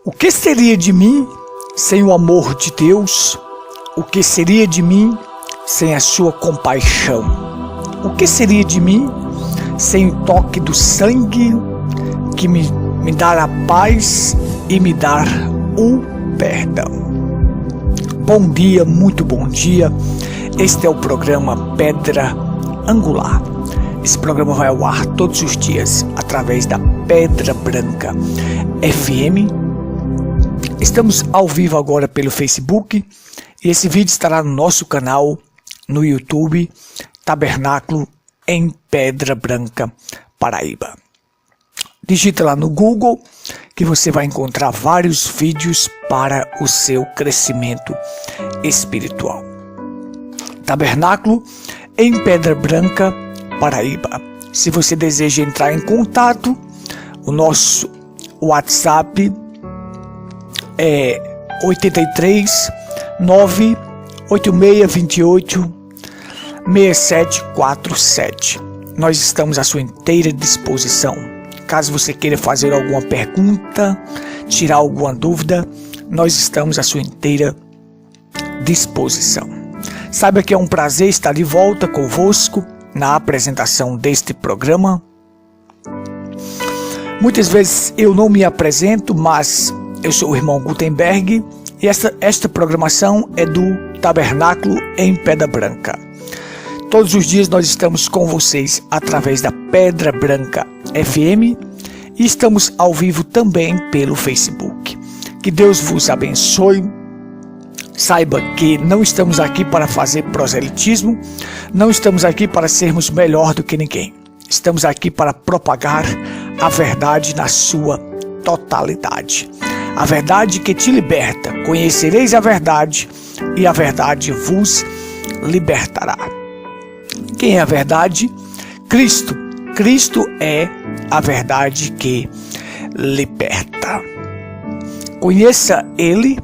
O que seria de mim sem o amor de Deus? O que seria de mim sem a sua compaixão? O que seria de mim sem o toque do sangue que me dar a paz e me dar o perdão? Bom dia, muito bom dia. Este é o programa Pedra Angular. Esse programa vai ao ar todos os dias através da Pedra Branca FM. Estamos ao vivo agora pelo Facebook e esse vídeo estará no nosso canal no YouTube, Tabernáculo em Pedra Branca, Paraíba. Digita lá no Google que você vai encontrar vários vídeos para o seu crescimento espiritual. Tabernáculo em Pedra Branca, Paraíba. Se você deseja entrar em contato, o nosso WhatsApp é 83 98628 6747. Nós estamos à sua inteira disposição. Caso você queira fazer alguma pergunta, tirar alguma dúvida, nós estamos à sua inteira disposição. Saiba que é um prazer estar de volta convosco na apresentação deste programa. Muitas vezes eu não me apresento, mas eu sou o irmão Gutenberg e esta programação é do Tabernáculo em Pedra Branca. Todos os dias nós estamos com vocês através da Pedra Branca FM e estamos ao vivo também pelo Facebook. Que Deus vos abençoe. Saiba que não estamos aqui para fazer proselitismo, não estamos aqui para sermos melhor do que ninguém. Estamos aqui para propagar a verdade na sua totalidade. A verdade que te liberta. Conhecereis a verdade e a verdade vos libertará. Quem é a verdade? Cristo. Cristo é a verdade que liberta. Conheça Ele,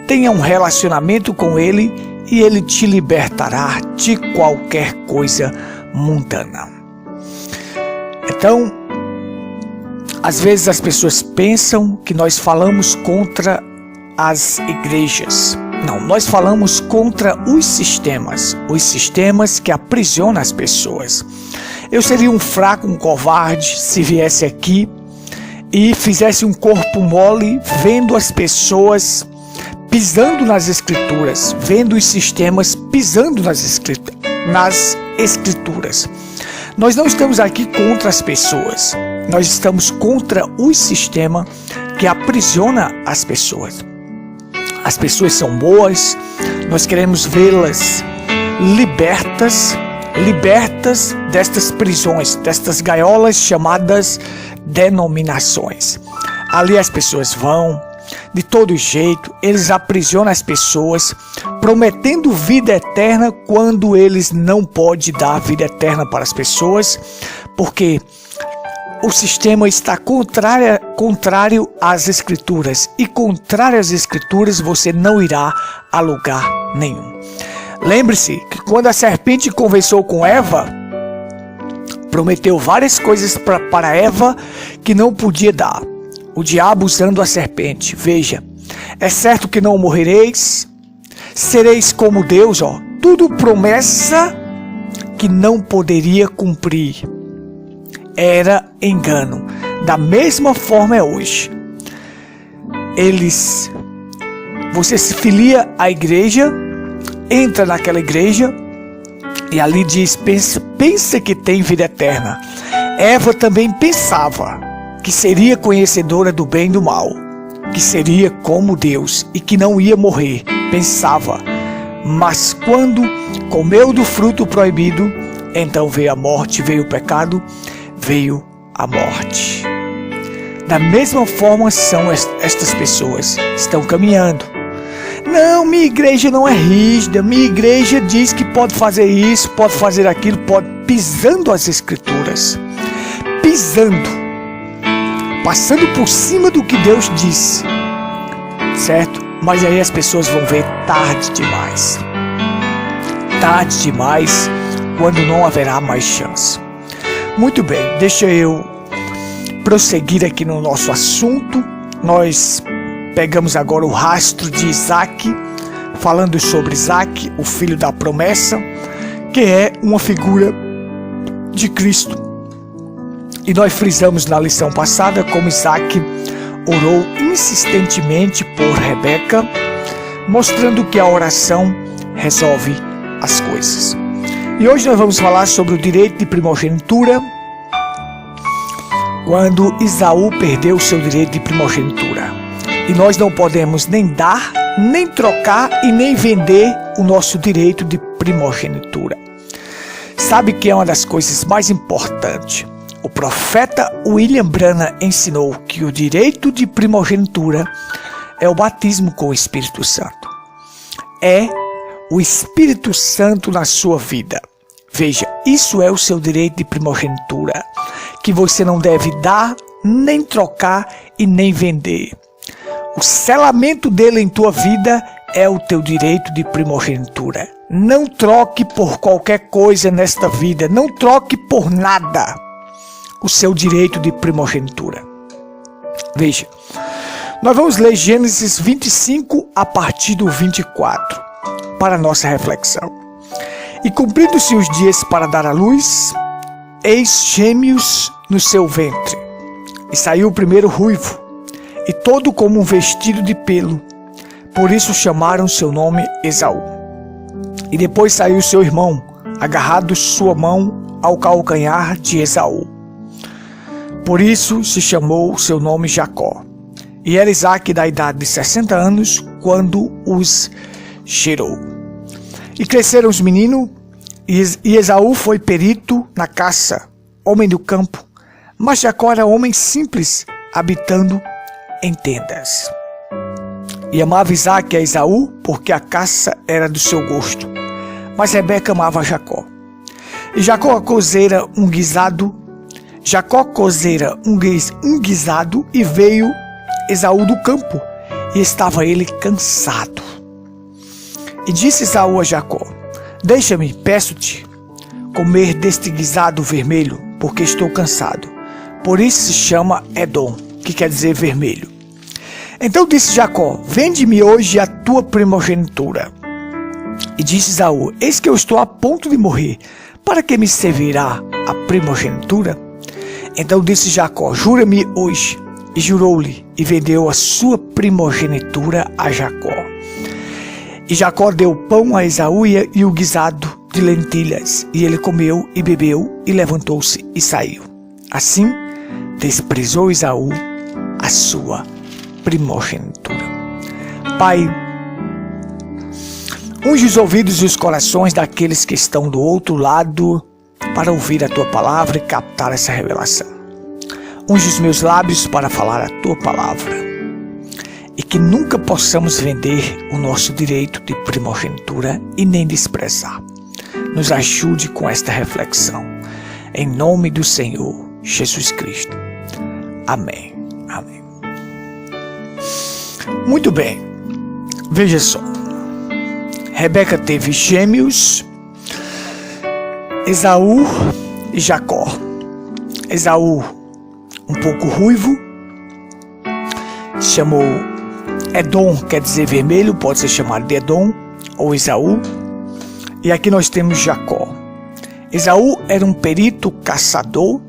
tenha um relacionamento com Ele e Ele te libertará de qualquer coisa mundana. Então, às vezes as pessoas pensam que nós falamos contra as igrejas. Não, nós falamos contra os sistemas que aprisionam as pessoas. Eu seria um fraco, um covarde se viesse aqui e fizesse um corpo mole vendo as pessoas pisando nas escrituras, vendo os sistemas pisando nas escrituras. Nós não estamos aqui contra as pessoas. Nós estamos contra o sistema que aprisiona as pessoas. As pessoas são boas, nós queremos vê-las libertas destas prisões, destas gaiolas chamadas denominações. Ali as pessoas vão, de todo jeito, eles aprisionam as pessoas, prometendo vida eterna quando eles não podem dar vida eterna para as pessoas, porque o sistema está contrário às escrituras. E contrário às escrituras você não irá a lugar nenhum. Lembre-se que quando a serpente conversou com Eva, prometeu várias coisas para Eva que não podia dar. O diabo usando a serpente. Veja, é certo que não morrereis, sereis como Deus. Tudo promessa que não poderia cumprir. Era engano. Da mesma forma é hoje. Você se filia à igreja, entra naquela igreja e ali diz, pensa que tem vida eterna. Eva também pensava que seria conhecedora do bem e do mal, que seria como Deus e que não ia morrer. Pensava, mas quando comeu do fruto proibido, então veio a morte, veio o pecado, veio a morte. Da mesma forma são estas pessoas, estão caminhando. Não, minha igreja não é rígida, minha igreja diz que pode fazer isso, pode fazer aquilo, pisando as escrituras, passando por cima do que Deus disse, certo? Mas aí as pessoas vão ver tarde demais, quando não haverá mais chance. Muito bem, deixa eu prosseguir aqui no nosso assunto. Nós pegamos agora o rastro de Isaac, falando sobre Isaac, o filho da promessa, que é uma figura de Cristo. E nós frisamos na lição passada como Isaac orou insistentemente por Rebeca, mostrando que a oração resolve as coisas. E hoje nós vamos falar sobre o direito de primogenitura, quando Esaú perdeu o seu direito de primogenitura. E nós não podemos nem dar, nem trocar e nem vender o nosso direito de primogenitura. Sabe que é uma das coisas mais importantes? O profeta William Branham ensinou que o direito de primogenitura é o batismo com o Espírito Santo. É o Espírito Santo na sua vida. Veja, isso é o seu direito de primogenitura, que você não deve dar, nem trocar e nem vender. O selamento dele em tua vida é o teu direito de primogenitura. Não troque por qualquer coisa nesta vida, não troque por nada o seu direito de primogenitura. Veja, nós vamos ler Gênesis 25 a partir do 24, para a nossa reflexão. E cumpridos-se os dias para dar à luz, eis gêmeos no seu ventre. E saiu o primeiro ruivo, e todo como um vestido de pelo. Por isso chamaram seu nome Esaú. E depois saiu seu irmão, agarrado sua mão ao calcanhar de Esaú. Por isso se chamou seu nome Jacó. E era Isaque da idade de 60 anos, quando os gerou. E cresceram os meninos, e Esaú foi perito na caça, homem do campo. Mas Jacó era homem simples, habitando em tendas. E amava Isaque a Esaú, porque a caça era do seu gosto. Mas Rebeca amava Jacó. E Jacó cozeira um guisado e veio Esaú do campo, e estava ele cansado. E disse Esaú a Jacó: deixa-me, peço-te, comer deste guisado vermelho, porque estou cansado. Por isso se chama Edom, que quer dizer vermelho. Então disse Jacó: vende-me hoje a tua primogenitura. E disse Esaú: eis que eu estou a ponto de morrer, para que me servirá a primogenitura? Então disse Jacó: jura-me hoje. E jurou-lhe, e vendeu a sua primogenitura a Jacó. E Jacó deu pão a Esaú e o guisado de lentilhas, e ele comeu e bebeu, e levantou-se e saiu. Assim desprezou Esaú a sua primogenitura. Pai, unge os ouvidos e os corações daqueles que estão do outro lado para ouvir a tua palavra e captar essa revelação. Unge os meus lábios para falar a tua palavra, e que nunca possamos vender o nosso direito de primogenitura e nem desprezar. Nos ajude com esta reflexão, em nome do Senhor Jesus Cristo. Amém. Amém. Muito bem, veja só. Rebeca teve gêmeos, Esaú e Jacó. Esaú, um pouco ruivo, chamou Edom, quer dizer vermelho, pode ser chamado de Edom ou Esaú. E aqui nós temos Jacó. Esaú era um perito caçador.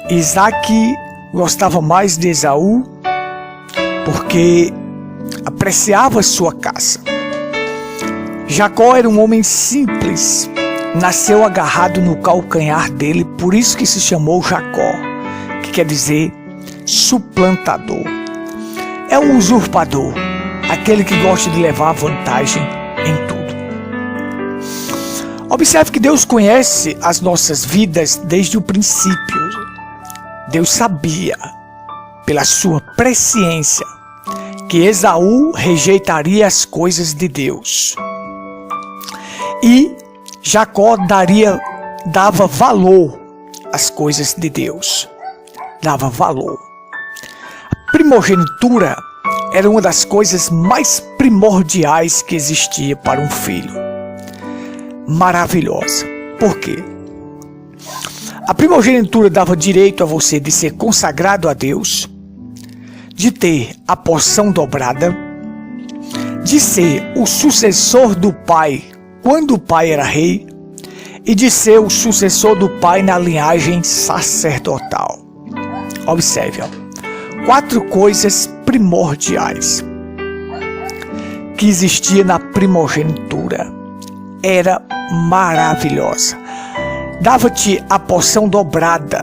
Isaque gostava mais de Esaú porque apreciava sua caça. Jacó era um homem simples, nasceu agarrado no calcanhar dele, por isso que se chamou Jacó, que quer dizer suplantador. É um usurpador, aquele que gosta de levar vantagem em tudo. Observe que Deus conhece as nossas vidas desde o princípio. Deus sabia, pela sua presciência, que Esaú rejeitaria as coisas de Deus. E Jacó dava valor às coisas de Deus. Dava valor. A primogenitura era uma das coisas mais primordiais que existia para um filho. Maravilhosa. Por quê? A primogenitura dava direito a você de ser consagrado a Deus, de ter a porção dobrada, de ser o sucessor do pai quando o pai era rei e de ser o sucessor do pai na linhagem sacerdotal. Observe, 4 coisas primordiais que existia na primogenitura. Era maravilhosa. Dava-te a porção dobrada.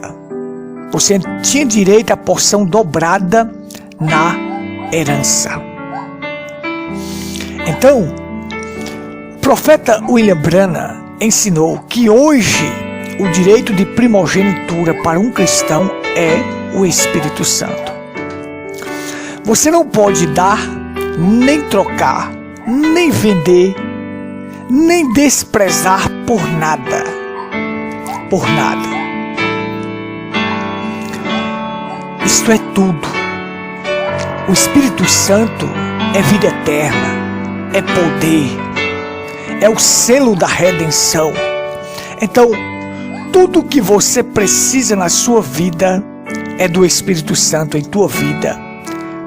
Você tinha direito à porção dobrada na herança. Então, o profeta William Branham ensinou que hoje o direito de primogenitura para um cristão é o Espírito Santo. Você não pode dar, nem trocar, nem vender, nem desprezar por nada. Por nada. Isto é tudo. O Espírito Santo é vida eterna, é poder, é o selo da redenção. Então, tudo que você precisa na sua vida é do Espírito Santo em tua vida,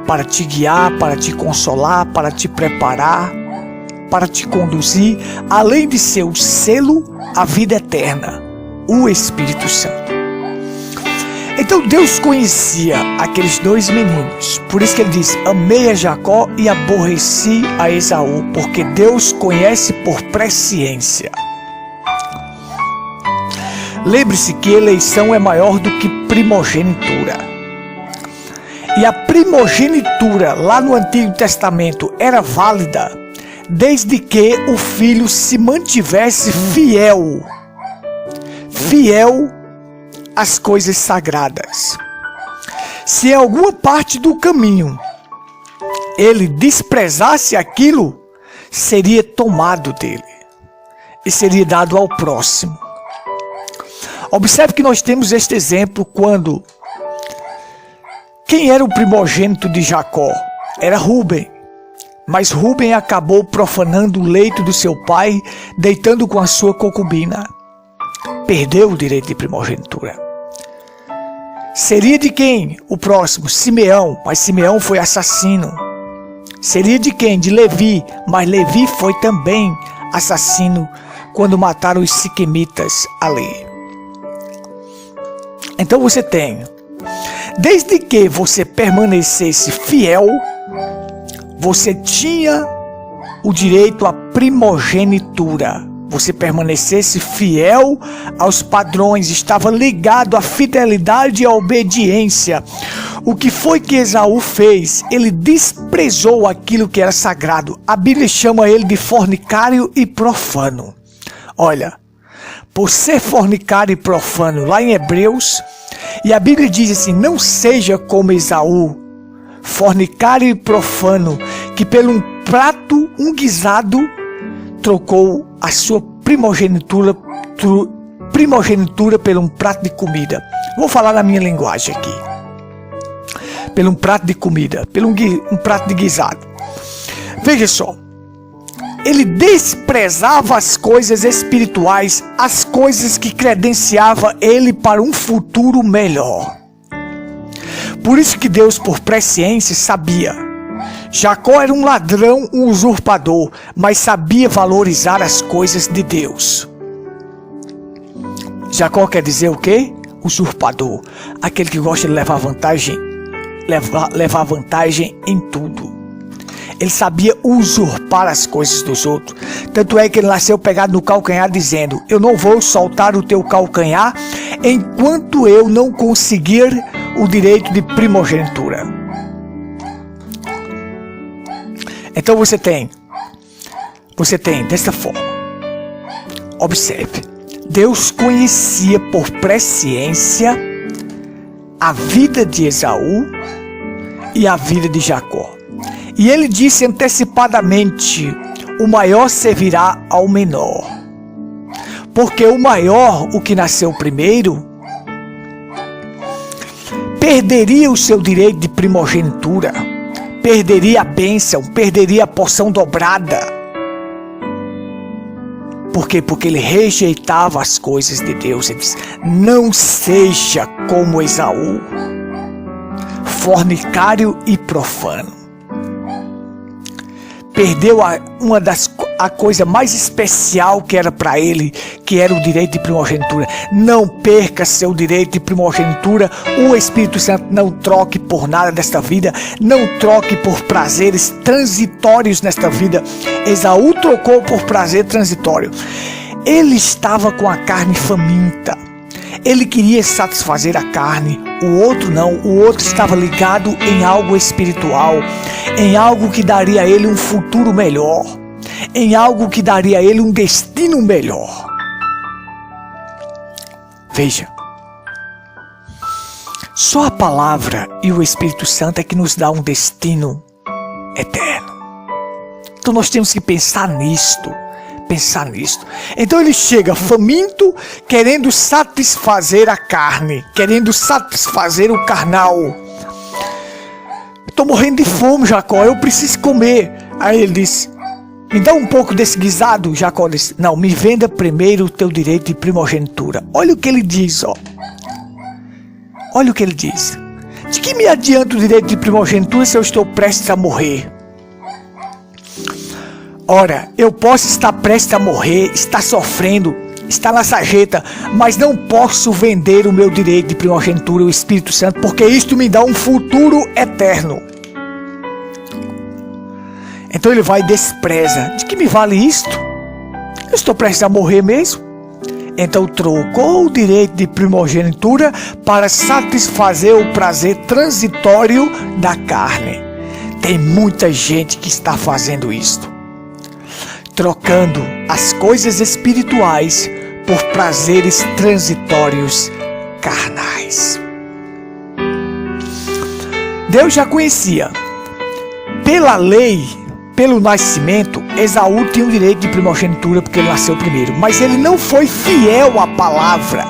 para te guiar, para te consolar, para te preparar, para te conduzir, além de ser o selo, a vida eterna, o Espírito Santo. Então Deus conhecia aqueles 2 meninos, por isso que ele diz: amei a Jacó e aborreci a Esaú, porque Deus conhece por presciência. Lembre-se que eleição é maior do que primogenitura. E a primogenitura lá no Antigo Testamento era válida desde que o filho se mantivesse fiel às coisas sagradas. Se em alguma parte do caminho ele desprezasse aquilo, seria tomado dele e seria dado ao próximo. Observe que nós temos este exemplo quando quem era o primogênito de Jacó? Era Rúben. Mas Rúben acabou profanando o leito do seu pai, deitando com a sua concubina. Perdeu o direito de primogenitura. Seria de quem? O próximo, Simeão, mas Simeão foi assassino. Seria de quem? De Levi, mas Levi foi também assassino quando mataram os siquemitas ali. Então você tem, desde que você permanecesse fiel, você tinha o direito à primogenitura. Você permanecesse fiel aos padrões, estava ligado à fidelidade e à obediência. O que foi que Esaú fez? Ele desprezou aquilo que era sagrado. A Bíblia chama ele de fornicário e profano. Olha, por ser fornicário e profano, lá em Hebreus, e a Bíblia diz assim: não seja como Esaú, fornicário e profano, que pelo um prato, um guisado, trocou a sua primogenitura por um prato de comida. Vou falar na minha linguagem aqui. Pelo um prato de comida, pelo um prato de guisado. Veja só. Ele desprezava as coisas espirituais, as coisas que credenciava ele para um futuro melhor. Por isso que Deus, por presciência, sabia. Jacó era um ladrão, um usurpador, mas sabia valorizar as coisas de Deus. Jacó quer dizer o quê? Usurpador. Aquele que gosta de levar vantagem em tudo. Ele sabia usurpar as coisas dos outros. Tanto é que ele nasceu pegado no calcanhar, dizendo: eu não vou soltar o teu calcanhar enquanto eu não conseguir o direito de primogenitura. Então você tem desta forma. Observe, Deus conhecia por presciência a vida de Esaú e a vida de Jacó. E ele disse antecipadamente: o maior servirá ao menor. Porque o maior, o que nasceu primeiro, perderia o seu direito de primogenitura, perderia a bênção, perderia a porção dobrada. Por quê? Porque ele rejeitava as coisas de Deus. Ele disse: não seja como Esaú, fornicário e profano. Perdeu a coisa mais especial que era para ele, que era o direito de primogenitura. Não perca seu direito de primogenitura. O Espírito Santo não troque por nada desta vida. Não troque por prazeres transitórios nesta vida. Esaú trocou por prazer transitório. Ele estava com a carne faminta. Ele queria satisfazer a carne, o outro não. O outro estava ligado em algo espiritual, em algo que daria a ele um futuro melhor, em algo que daria a ele um destino melhor. Veja, só a palavra e o Espírito Santo é que nos dá um destino eterno. Então nós temos que pensar nisto. Então ele chega faminto, querendo satisfazer a carne, querendo satisfazer o carnal. Estou morrendo de fome, Jacó, eu preciso comer. Aí ele diz: me dá um pouco desse guisado. Jacó diz: não, me venda primeiro o teu direito de primogenitura. Olha o que ele diz, ó. Olha o que ele diz: de que me adianta o direito de primogenitura se eu estou prestes a morrer? Ora, eu posso estar prestes a morrer, estar sofrendo, estar na sarjeta, mas não posso vender o meu direito de primogenitura, o Espírito Santo, porque isto me dá um futuro eterno. Então ele vai e despreza. De que me vale isto? Eu estou prestes a morrer mesmo. Então trocou o direito de primogenitura para satisfazer o prazer transitório da carne. Tem muita gente que está fazendo isto, trocando as coisas espirituais por prazeres transitórios carnais. Deus já conhecia. Pela lei, pelo nascimento, Esaú tinha o direito de primogenitura porque ele nasceu primeiro. Mas ele não foi fiel à palavra.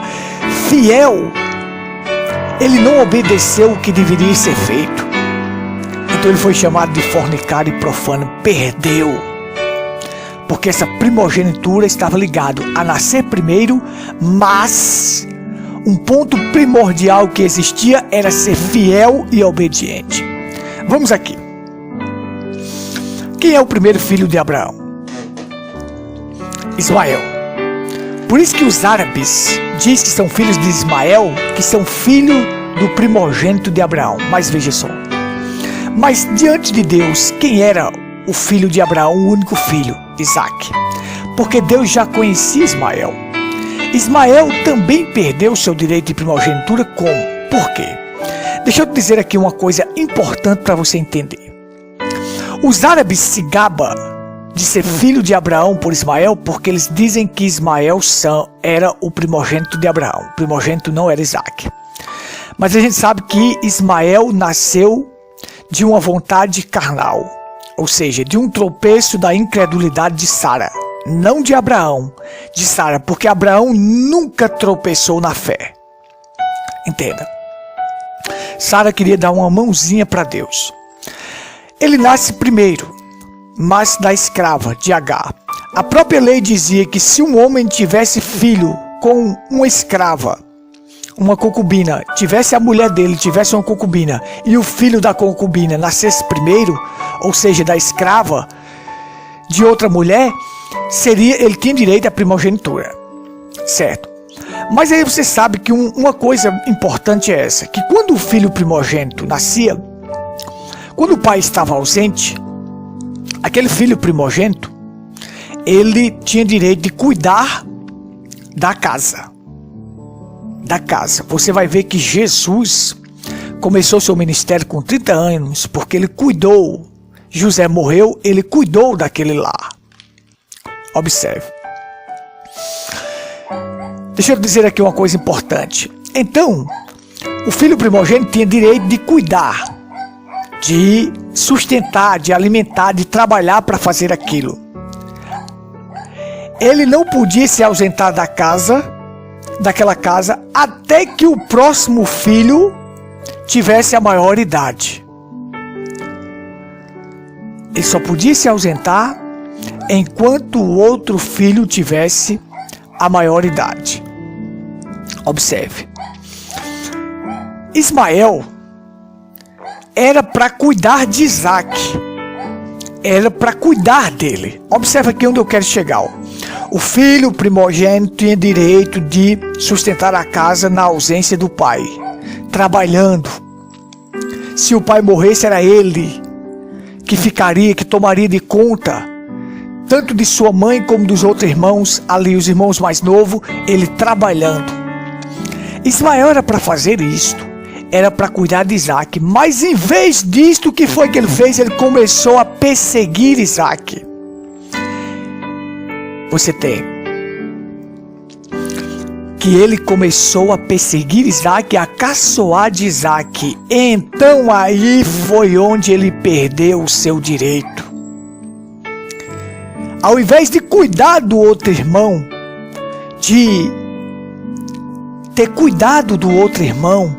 Ele não obedeceu o que deveria ser feito. Então ele foi chamado de fornicário e profano. Perdeu. Porque essa primogenitura estava ligado a nascer primeiro, mas um ponto primordial que existia era ser fiel e obediente. Vamos aqui. Quem é o primeiro filho de Abraão? Ismael. Por isso que os árabes dizem que são filhos de Ismael, que são filhos do primogênito de Abraão. Mas veja só. Mas diante de Deus, quem era o filho de Abraão, o único filho? Isaac. Porque Deus já conhecia Ismael. Ismael também perdeu seu direito de primogenitura. Como? Por quê? Deixa eu te dizer aqui uma coisa importante para você entender. Os árabes se gabam de ser filho de Abraão por Ismael porque eles dizem que Ismael era o primogênito de Abraão. O primogênito não era Isaac. Mas a gente sabe que Ismael nasceu de uma vontade carnal. Ou seja, de um tropeço da incredulidade de Sara. Não de Abraão, de Sara, porque Abraão nunca tropeçou na fé. Entenda. Sara queria dar uma mãozinha para Deus. Ele nasce primeiro, mas da escrava, de Agar. A própria lei dizia que se um homem tivesse filho com uma escrava, uma concubina, tivesse a mulher dele, tivesse uma concubina, e o filho da concubina nascesse primeiro, ou seja, da escrava de outra mulher, ele tinha direito à primogenitura, certo? Mas aí você sabe que uma coisa importante é essa, que quando o filho primogênito nascia, quando o pai estava ausente, aquele filho primogênito, ele tinha direito de cuidar da casa. Você vai ver que Jesus começou seu ministério com 30 anos, porque ele cuidou. José morreu, ele cuidou daquele lar. Observe. Deixa eu dizer aqui uma coisa importante. Então, o filho primogênito tinha direito de cuidar, de sustentar, de alimentar, de trabalhar para fazer aquilo. Ele não podia se ausentar daquela casa, até que o próximo filho tivesse a maior idade. Ele só podia se ausentar enquanto o outro filho tivesse a maior idade. Observe. Ismael era para cuidar de Isaac. Era para cuidar dele. Observa aqui onde eu quero chegar. O filho primogênito tinha direito de sustentar a casa na ausência do pai, trabalhando. Se o pai morresse, era ele que ficaria, que tomaria de conta, tanto de sua mãe como dos outros irmãos, ali os irmãos mais novos, ele trabalhando. Ismael era para fazer isto, era para cuidar de Isaac, mas em vez disto, o que foi que ele fez? Ele começou a perseguir Isaac. Você tem que ele começou a perseguir Isaac, a caçoar de Isaac. Então aí foi onde ele perdeu o seu direito. Ao invés de cuidar do outro irmão, de ter cuidado do outro irmão,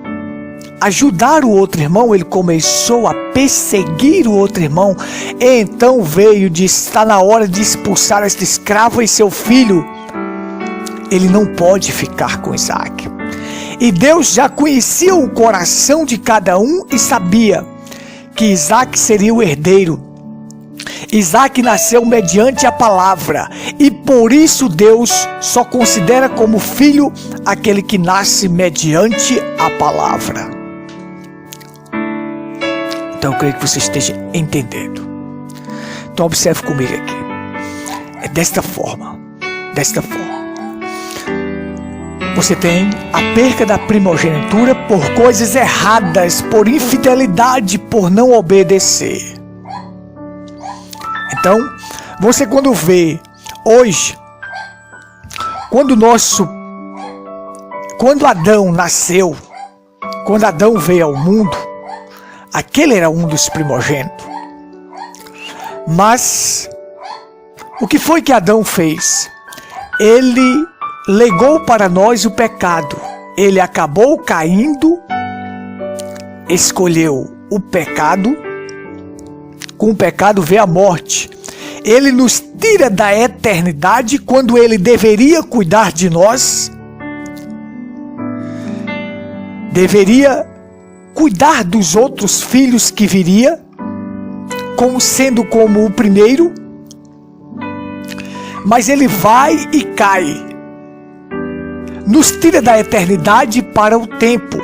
ajudar o outro irmão, ele começou a perseguir o outro irmão. Então veio de estar na hora de expulsar este escravo e seu filho. Ele não pode ficar com Isaac. E Deus já conhecia o coração de cada um e sabia que Isaac seria o herdeiro. Isaac nasceu mediante a palavra, e por isso Deus só considera como filho aquele que nasce mediante a palavra. Então eu creio que você esteja entendendo. Então observe comigo aqui. É desta forma. Você tem a perca da primogenitura por coisas erradas, por infidelidade, por não obedecer. Então, você quando vê hoje, quando Adão nasceu, quando Adão veio ao mundo, aquele era um dos primogênitos. Mas o que foi que Adão fez? Ele legou para nós o pecado. Ele acabou caindo, escolheu o pecado. Com o pecado veio a morte. Ele nos tira da eternidade quando ele deveria cuidar de nós. Deveria cuidar dos outros filhos que viria, sendo como o primeiro. Mas ele vai e cai. Nos tira da eternidade para o tempo.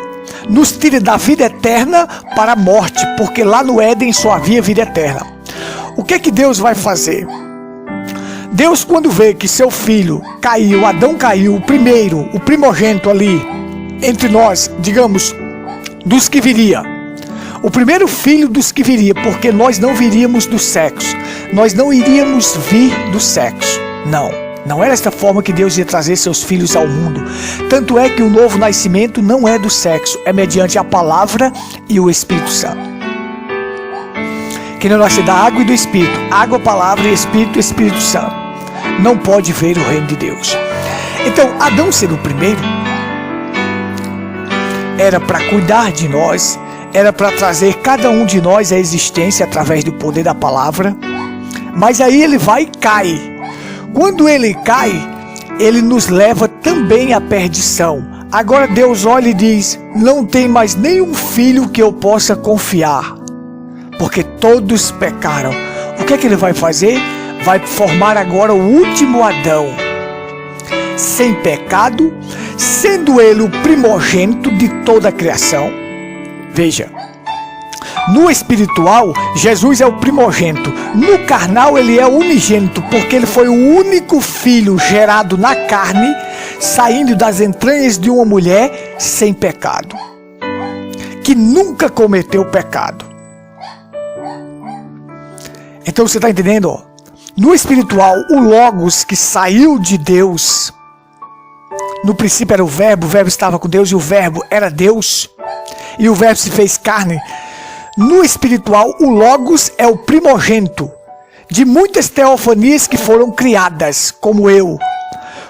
Nos tira da vida eterna para a morte, porque lá no Éden só havia vida eterna. O que é que Deus vai fazer? Deus, quando vê que seu filho caiu, Adão caiu, o primeiro, o primogênito ali, entre nós, digamos, dos que viria. O primeiro filho dos que viria, porque nós não viríamos do sexo. Nós não iríamos vir do sexo. Não era desta forma que Deus ia trazer seus filhos ao mundo. Tanto é que o novo nascimento não é do sexo, é mediante a palavra e o Espírito Santo. Quem não nasce da água e do Espírito, água, palavra e Espírito Santo, não pode ver o reino de Deus. Então, Adão ser o primeiro, era para cuidar de nós, era para trazer cada um de nós à existência através do poder da palavra. Mas aí ele vai e cai. Quando ele cai, ele nos leva também à perdição. Agora Deus olha e diz: não tem mais nenhum filho que eu possa confiar, porque todos pecaram. O que é que ele vai fazer? Vai formar agora o último Adão, sem pecado, sendo ele o primogênito de toda a criação. Veja, no espiritual, Jesus é o primogênito. No carnal, ele é o unigênito, porque ele foi o único filho gerado na carne, saindo das entranhas de uma mulher sem pecado, que nunca cometeu pecado. Então você está entendendo? No espiritual, o Logos que saiu de Deus, no princípio era o Verbo estava com Deus e o Verbo era Deus, e o Verbo se fez carne. No espiritual, o Logos é o primogênito de muitas teofanias que foram criadas, como eu,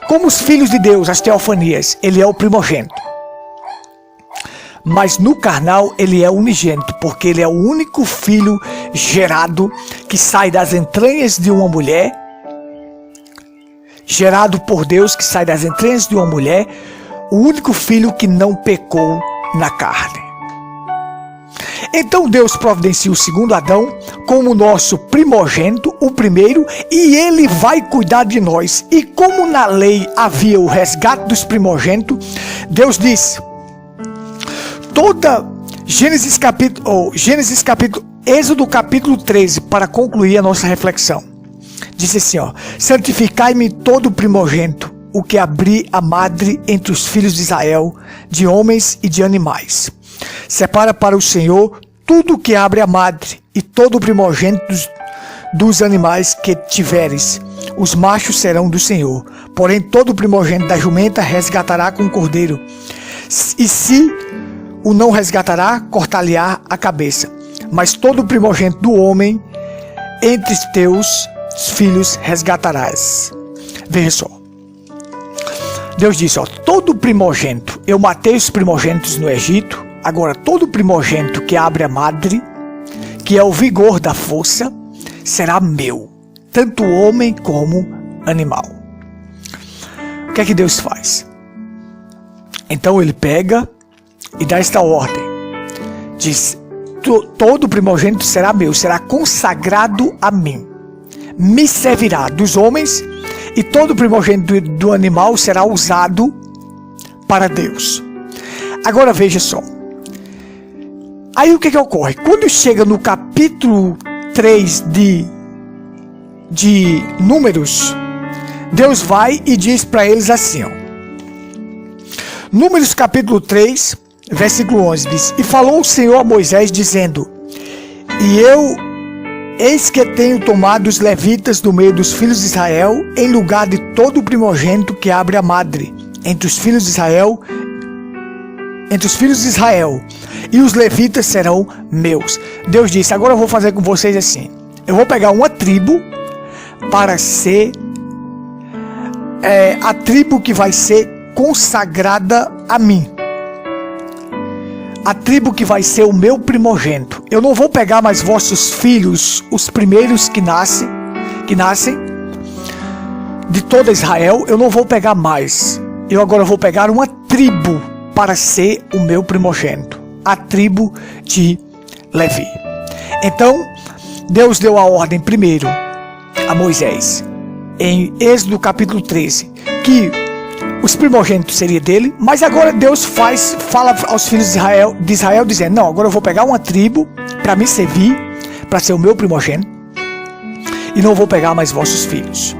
como os filhos de Deus, as teofanias. Ele é o primogênito. Mas no carnal, ele é unigênito, porque ele é o único filho gerado que sai das entranhas de uma mulher, gerado por Deus, que sai das entranhas de uma mulher, o único filho que não pecou na carne. Então Deus providencia o segundo Adão como nosso primogênito, o primeiro, e ele vai cuidar de nós. E como na lei havia o resgate dos primogênitos, Deus disse, Êxodo capítulo 13, para concluir a nossa reflexão. Disse assim, santificai-me todo o primogênito, o que abrir a madre entre os filhos de Israel, de homens e de animais. Separa para o Senhor tudo o que abre a madre, e todo o primogênito dos animais que tiveres. Os machos serão do Senhor. Porém, todo o primogênito da jumenta resgatará com o cordeiro. E se o não resgatará, cortar-lhe-á a cabeça. Mas todo o primogênito do homem, entre teus filhos resgatarás. Veja só. Deus disse, todo primogênito, eu matei os primogênitos no Egito, agora todo primogênito que abre a madre, que é o vigor da força, será meu, tanto homem como animal. O que é que Deus faz? Então ele pega e dá esta ordem, diz, todo primogênito será meu, será consagrado a mim, me servirá dos homens, e todo primogênito do animal será usado para Deus. Agora veja só. Aí o que ocorre? Quando chega no capítulo 3 de Números, Deus vai e diz para eles assim, Números capítulo 3, versículo 11, diz, e falou o Senhor a Moisés, dizendo, eis que tenho tomado os levitas do meio dos filhos de Israel, em lugar de todo o primogênito que abre a madre, entre os filhos de Israel, e os levitas serão meus. Deus disse, agora eu vou fazer com vocês assim, eu vou pegar uma tribo para ser a tribo que vai ser consagrada a mim. A tribo que vai ser o meu primogênito. Eu não vou pegar mais vossos filhos, os primeiros que nascem de toda Israel, eu não vou pegar mais. Eu agora vou pegar uma tribo para ser o meu primogênito, a tribo de Levi. Então, Deus deu a ordem primeiro a Moisés, em Êxodo capítulo 13, que os primogênitos seria dele, mas agora Deus fala aos filhos de Israel dizendo, não, agora eu vou pegar uma tribo para me servir, para ser o meu primogênito, e não vou pegar mais vossos filhos.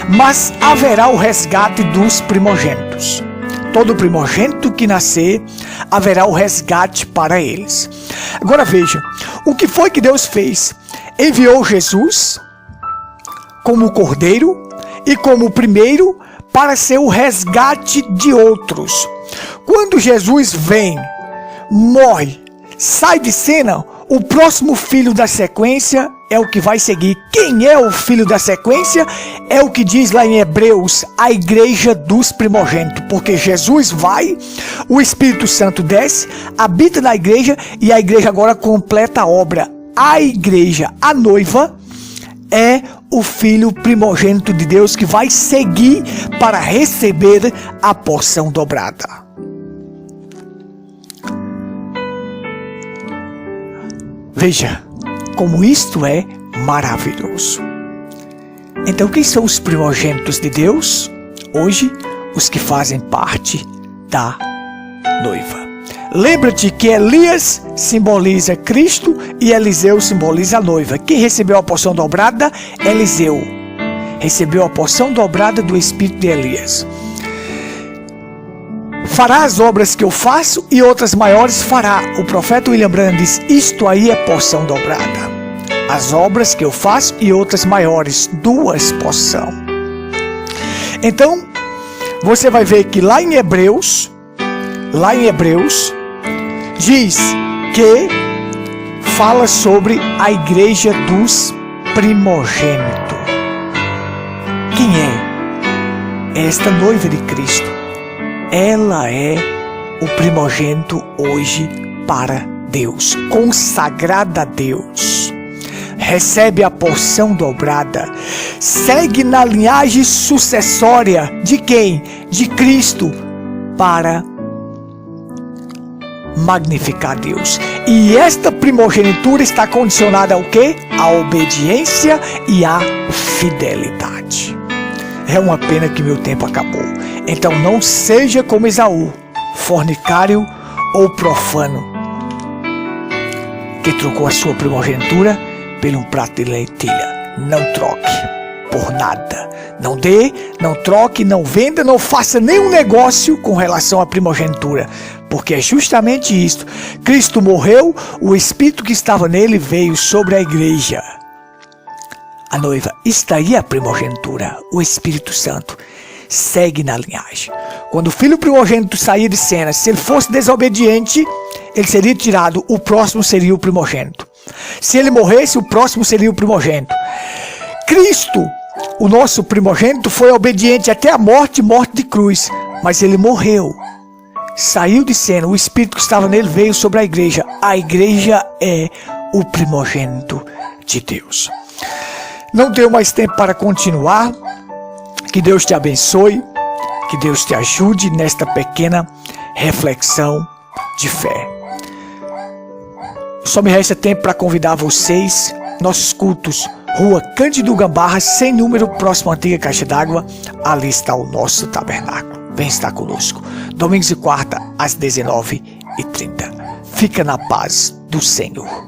Mas haverá o resgate dos primogênitos. Todo primogênito que nascer, haverá o resgate para eles. Agora veja, o que foi que Deus fez? Enviou Jesus como cordeiro e como primeiro para ser o resgate de outros. Quando Jesus vem, morre, sai de cena, o próximo filho da sequência é o que vai seguir. Quem é o filho da sequência? É o que diz lá em Hebreus, a igreja dos primogênitos. Porque Jesus vai, o Espírito Santo desce, habita na igreja e a igreja agora completa a obra. A igreja, a noiva, é o filho primogênito de Deus que vai seguir para receber a porção dobrada. Veja como isto é maravilhoso. Então, quem são os primogênitos de Deus? Hoje, os que fazem parte da noiva. Lembra-te que Elias simboliza Cristo e Eliseu simboliza a noiva. Quem recebeu a porção dobrada? Eliseu. Recebeu a porção dobrada do espírito de Elias. Fará as obras que eu faço e outras maiores fará. O profeta William Branham diz, isto aí é porção dobrada. As obras que eu faço e outras maiores, duas porção. Então, você vai ver que lá em Hebreus, diz que fala sobre a igreja dos primogênitos. Quem é? Esta noiva de Cristo. Ela é o primogênito hoje para Deus, consagrada a Deus. Recebe a porção dobrada. Segue na linhagem sucessória de quem? De Cristo, para magnificar Deus. E esta primogenitura está condicionada ao quê? À obediência e à fidelidade. É uma pena que meu tempo acabou. Então não seja como Esaú, fornicário ou profano, que trocou a sua primogenitura por um prato de lentilha. Não troque por nada. Não dê, não troque, não venda, não faça nenhum negócio com relação à primogenitura. Porque é justamente isto. Cristo morreu, o Espírito que estava nele veio sobre a igreja. A noiva, está aí a primogenitura, o Espírito Santo. Segue na linhagem. Quando o filho primogênito saía de cena, se ele fosse desobediente, ele seria tirado, o próximo seria o primogênito. Se ele morresse, o próximo seria o primogênito. Cristo, o nosso primogênito, foi obediente até a morte, morte de cruz, mas ele morreu. Saiu de cena, o Espírito que estava nele veio sobre a igreja. A igreja é o primogênito de Deus. Não tenho mais tempo para continuar. Que Deus te abençoe, que Deus te ajude nesta pequena reflexão de fé. Só me resta tempo para convidar vocês, nossos cultos, Rua Cândido Gambarra, sem número, próximo à antiga Caixa d'Água. Ali está o nosso tabernáculo. Vem estar conosco. Domingos e quarta, às 19h30. Fica na paz do Senhor.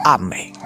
Amém.